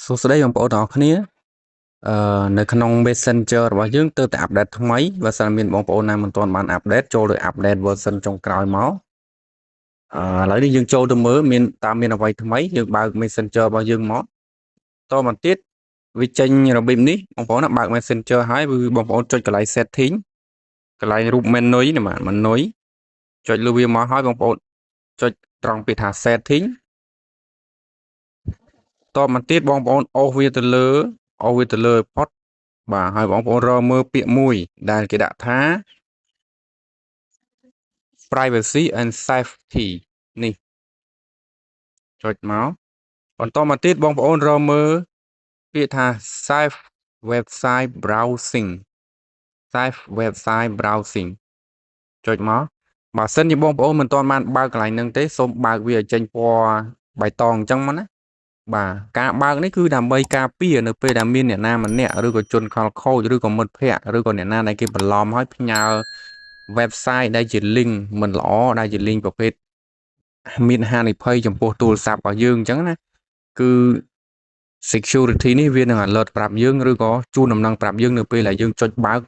សួស្តីបងប្អូនទាំងអស់គ្នានៅក្នុង Messenger របស់យើងទើបតែអាប់ដេតថ្មីបើសិនមានបងប្អូនណាមិនទាន់បានអាប់ដេតចូលទៅអាប់ដេត version ចុងក្រោយមកឥឡូវនេះយើងចូលទៅមើលមានអ្វីថ្មីយើងបើក Messenger របស់យើងមកតមកទៀតវាចេញរបៀបនេះបងប្អូនណាបើក Messenger ហើយបងប្អូនចុចកន្លែង setting កន្លែងរូប menu នេះបាទ menu ចុចលើវាមកហើយបងប្អូនចុចត្រង់ពាក្យថា setting តមកទៀតបងប្អូនអូសវាទៅលើ report បាទហើយបងប្អូនរកមើលពាក្យមួយដែលគេដាក់ថា privacy and safety នេះចុចមកបន្តមកទៀតបងប្អូនរកមើលពាក្យថា safe website browsing ចុចមកបើសិនជាបងប្អូនមិនទាន់បានបើកកន្លែងហ្នឹងទេសូមបើកវាឲ្យចេញពណ៌បៃតងអញ្ចឹងមកណាបាទការបើកនេះគឺដើម្បីការពារនៅពេលដែលមានអ្នកណាម្នាក់ឬក៏ជនខលខូចឬក៏មិត្តភ័ក្តិឬក៏អ្នកណាដែលគេបន្លំឲ្យផ្ញើ website ដែលជា link មិនល្អដែលជា link ប្រភេទមានហានិភ័យចំពោះទូរស័ព្ទរបស់យើងអញ្ចឹងណាគឺ security នេះវានឹង alert ប្រាប់យើងឬក៏ជូនដំណឹងប្រាប់យើងនៅពេលដែលយើងចុចបើក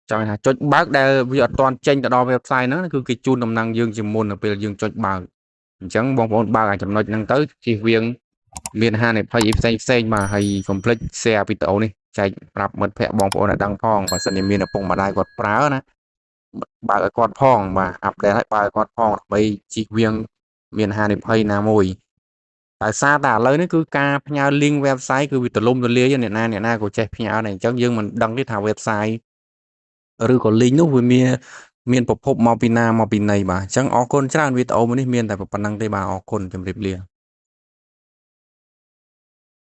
ចង់ថាចុចបើកដែលវាអត់ទាន់ចេញទៅដល់ website ហ្នឹងគឺគេជូនដំណឹងយើងជាមុននៅពេលយើងចុចបើកអញ្ចឹងបងប្អូនបើកអាចចំណុចហ្នឹងទៅជៀសវាងមានហានិភ័យផ្សេងបាទហើយកុំភ្លេច share វីដេអូនេះចែកប្រាប់មិត្តភ័ក្តិបងប្អូនឲ្យដឹងផងបើសិនជាមានឪពុកម្ដាយគាត់ប្រើណាបើកឲ្យគាត់ផងបាទអាប់ដេតឲ្យបើកឲ្យគាត់ផងដើម្បីជៀសវាងមានហានិភ័យណាមួយដោយសារតែឥឡូវនេះគឺការផ្ញើ link website គឺវាទូលំទូលាយអ្នកណាក៏ចេះផ្ញើដែរអញ្ចឹងយើងមិនដឹងទេថា website ឬក៏ link នោះវាមានប្រភពមកពីណាមកពីណីបាទអញ្ចឹងអរគុណច្រើនវីដេអូមួយនេះមានតែប៉ុណ្្នឹងទេបាទអរគុណជម្រាបលា